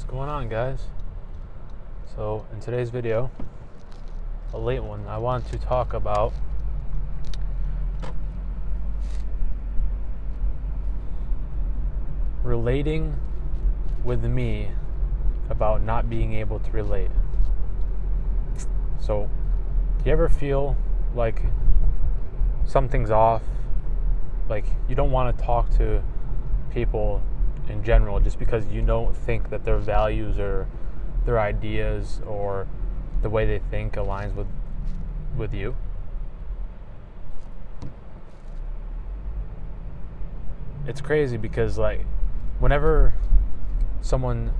going on, guys? So in today's video, a late one, I want to talk about relating with me about not being able to relate. So do you ever feel like something's off, like you don't want to talk to people in general just because you don't think that their values or their ideas or the way they think aligns with you? It's crazy because like whenever someone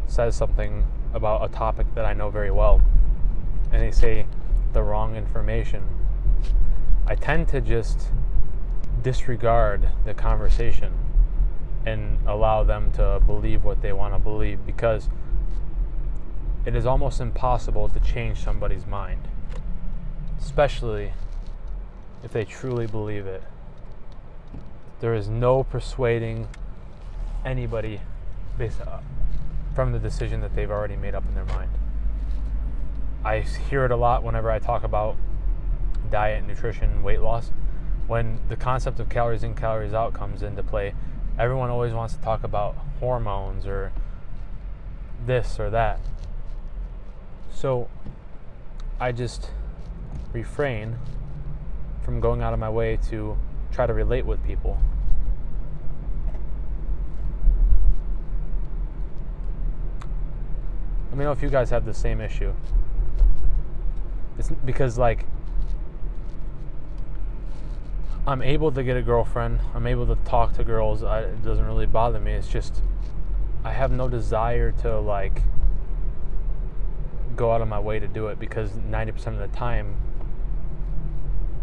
says something about a topic that I know very well and they say the wrong information, I tend to just disregard the conversation and allow them to believe what they want to believe, because it is almost impossible to change somebody's mind, especially if they truly believe it. There is no persuading anybody based from the decision that they've already made up in their mind. I hear it a lot whenever I talk about diet, nutrition, weight loss. When the concept of calories in, calories out comes into play, everyone always wants to talk about hormones or this or that. So I just refrain from going out of my way to try to relate with people. Let me know if you guys have the same issue. It's because like I'm able to get a girlfriend, I'm able to talk to girls, it doesn't really bother me. It's just I have no desire to like go out of my way to do it, because 90% of the time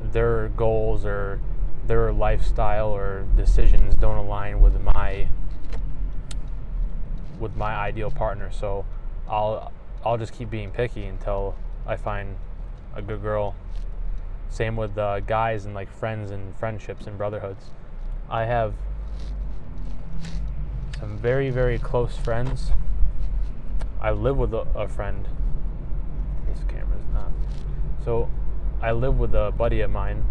their goals or their lifestyle or decisions don't align with my ideal partner. So I'll just keep being picky until I find a good girl. Same with guys and like friends and friendships and brotherhoods. I have some very, very close friends. I live with a friend. This camera's not. So I live with a buddy of mine,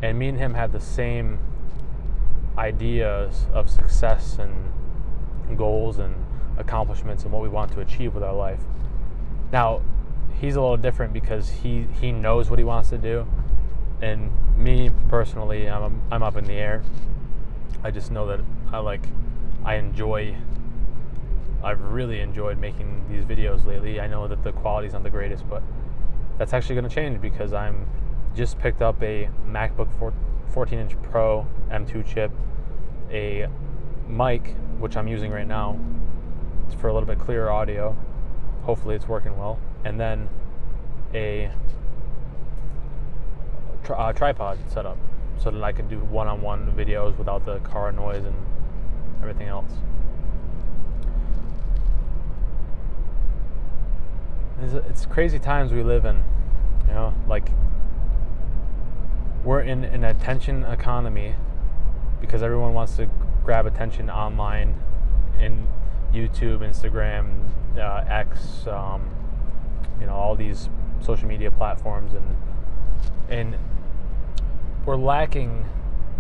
and me and him have the same ideas of success and goals and accomplishments and what we want to achieve with our life. Now, he's a little different because he knows what he wants to do, and me personally, I'm up in the air. I just know that I've really enjoyed making these videos lately. I know that the quality's not the greatest, but that's actually going to change because I'm just picked up a MacBook 14-inch Pro M2 chip, a mic, which I'm using right now for a little bit clearer audio. Hopefully it's working well. And then a tripod setup so that I can do one-on-one videos without the car noise and everything else. It's crazy times we live in, you know, like we're in an attention economy because everyone wants to grab attention online in YouTube, Instagram, X, all these social media platforms, and we're lacking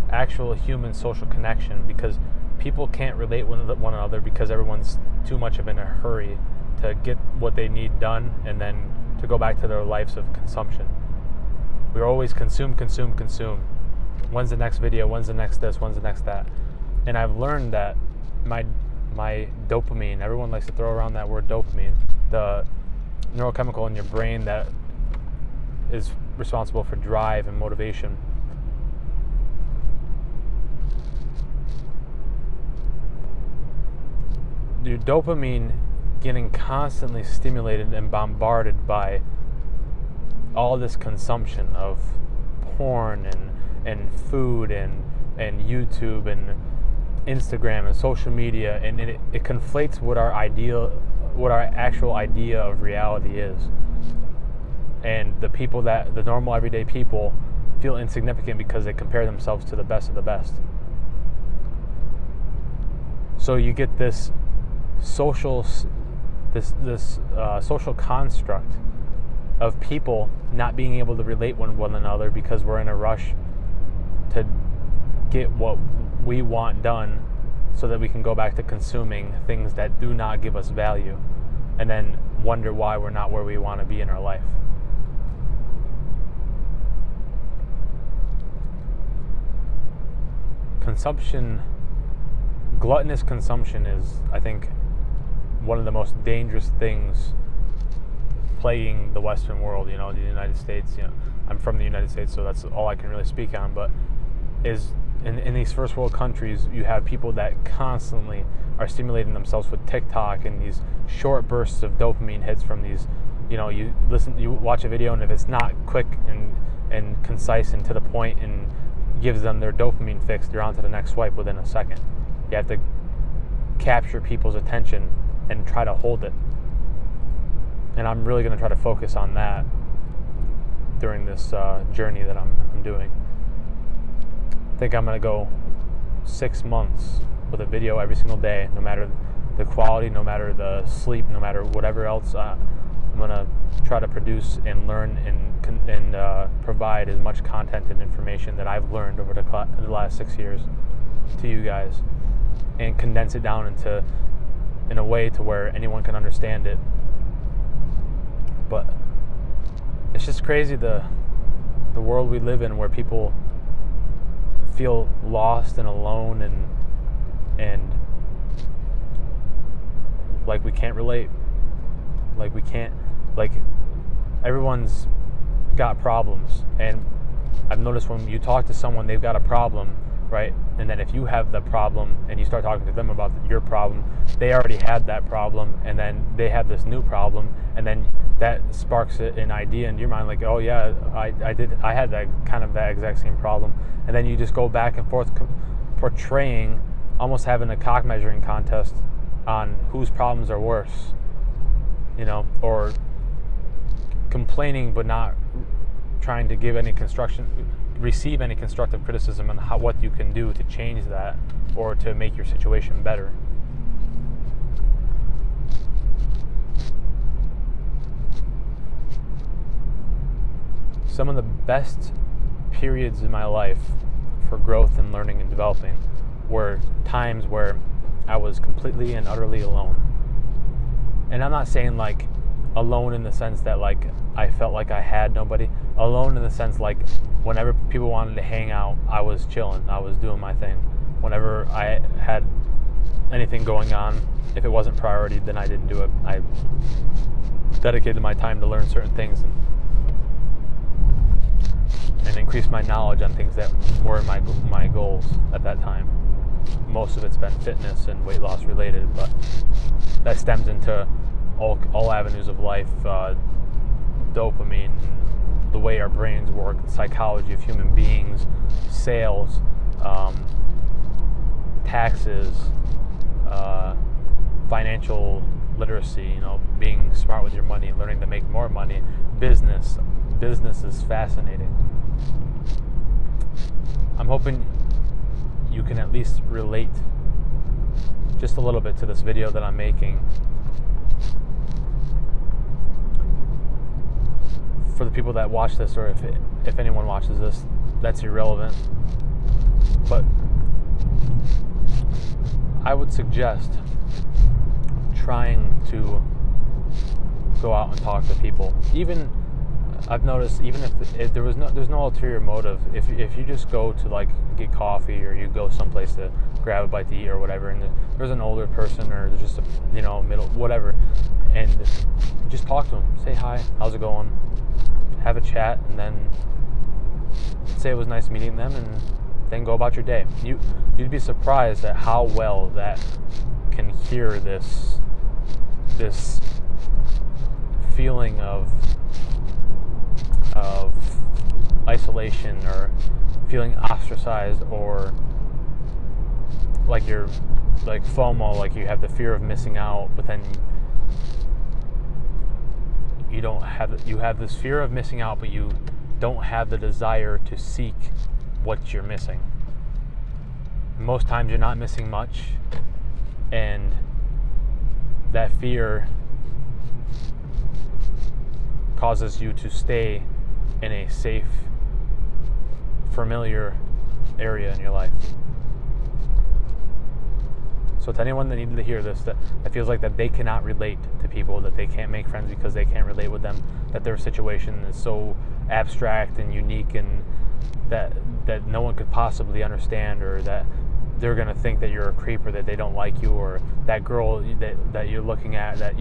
actual human social connection because people can't relate with one another because everyone's too much of in a hurry to get what they need done and then to go back to their lives of consumption. We're always consume. When's the next video? When's the next this? When's the next that? And I've learned that my dopamine, everyone likes to throw around that word dopamine, the neurochemical in your brain that is responsible for drive and motivation. Your dopamine getting constantly stimulated and bombarded by all this consumption of porn and food and YouTube and Instagram and social media, and it conflates what our actual idea of reality is. And the normal everyday people feel insignificant because they compare themselves to the best of the best. So you get this social social construct of people not being able to relate one another because we're in a rush to get what we want done so that we can go back to consuming things that do not give us value, and then wonder why we're not where we want to be in our life. Gluttonous consumption is, I think, one of the most dangerous things plaguing the Western world, the United States. I'm from the United States, so that's all I can really speak on, but is in these first world countries, you have people that constantly are stimulating themselves with TikTok and these short bursts of dopamine hits from these, you watch a video, and if it's not quick and concise and to the point and gives them their dopamine fix, they're on to the next swipe within a second. You have to capture people's attention and try to hold it. And I'm really going to try to focus on that during this journey that I'm doing. I think I'm going to go 6 months with a video every single day, no matter the quality, no matter the sleep, no matter whatever else. I'm going to try to produce and learn and provide as much content and information that I've learned over the last 6 years to you guys, and condense it down in a way to where anyone can understand it. But it's just crazy the world we live in, where people feel lost and alone and like we can't relate, like everyone's got problems. And I've noticed when you talk to someone, they've got a problem, right? And then if you have the problem and you start talking to them about your problem, they already had that problem, and then they have this new problem, and then that sparks an idea in your mind, like, oh yeah, I had that exact same problem. And then you just go back and forth portraying, almost having a cock measuring contest on whose problems are worse, or complaining but not trying to receive any constructive criticism on what you can do to change that or to make your situation better. Some of the best periods in my life for growth and learning and developing were times where I was completely and utterly alone. And I'm not saying like alone in the sense that like I felt like I had nobody. Alone in the sense like whenever people wanted to hang out, I was chilling. I was doing my thing. Whenever I had anything going on, if it wasn't priority, then I didn't do it. I dedicated my time to learn certain things and increase my knowledge on things that were my goals at that time. Most of it's been fitness and weight loss related, but that stems into all avenues of life, dopamine, the way our brains work, the psychology of human beings, sales, taxes, financial literacy, being smart with your money, learning to make more money, business. Business is fascinating. I'm hoping you can at least relate just a little bit to this video that I'm making. For the people that watch this, or if anyone watches this, that's irrelevant. But I would suggest trying to go out and talk to people. Even I've noticed, even if there's no ulterior motive, if you just go to like get coffee, or you go someplace to grab a bite to eat or whatever, and there's an older person, or there's just a middle whatever, and just talk to them, say hi, how's it going, have a chat, and then say it was nice meeting them, and then go about your day. You'd be surprised at how well that can hear this feeling of isolation, or feeling ostracized, or like you're like FOMO, like you have the fear of missing out, but then you have this fear of missing out, but you don't have the desire to seek what you're missing. Most times you're not missing much, and that fear causes you to stay in a safe, familiar area in your life. So to anyone that needed to hear this, that feels like that they cannot relate to people, that they can't make friends because they can't relate with them, that their situation is so abstract and unique and that no one could possibly understand, or that they're going to think that you're a creep, or that they don't like you, or that girl that you're looking at, that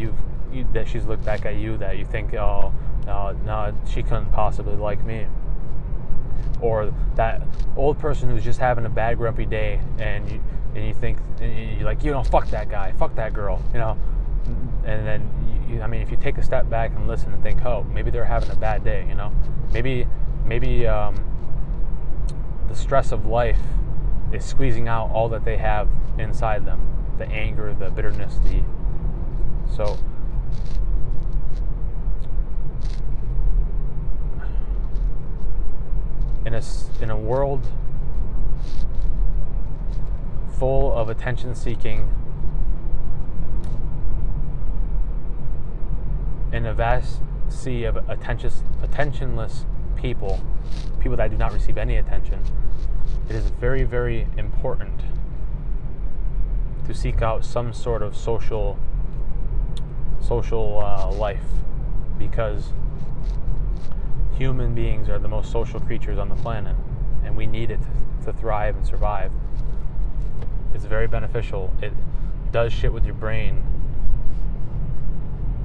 she's looked back at you, that you think, oh, no, she couldn't possibly like me. Or that old person who's just having a bad, grumpy day, and you think, and you're like, fuck that guy, fuck that girl, and then if you take a step back and listen and think, oh, maybe they're having a bad day, maybe the stress of life is squeezing out all that they have inside them, the anger, the bitterness, so in a world full of attention-seeking, in a vast sea of attentionless people that do not receive any attention, it is very, very important to seek out some sort of social life, because human beings are the most social creatures on the planet, and we need it to thrive and survive. It's very beneficial. It does shit with your brain.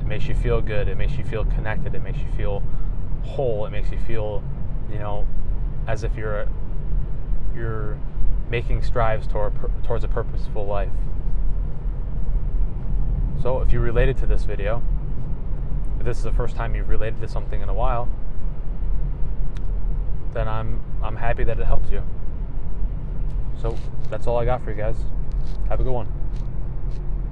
It makes you feel good. It makes you feel connected. It makes you feel whole. It makes you feel, as if you're making strides towards a purposeful life. So if you related to this video, if this is the first time you've related to something in a while, then I'm happy that it helped you. So that's all I got for you guys. Have a good one.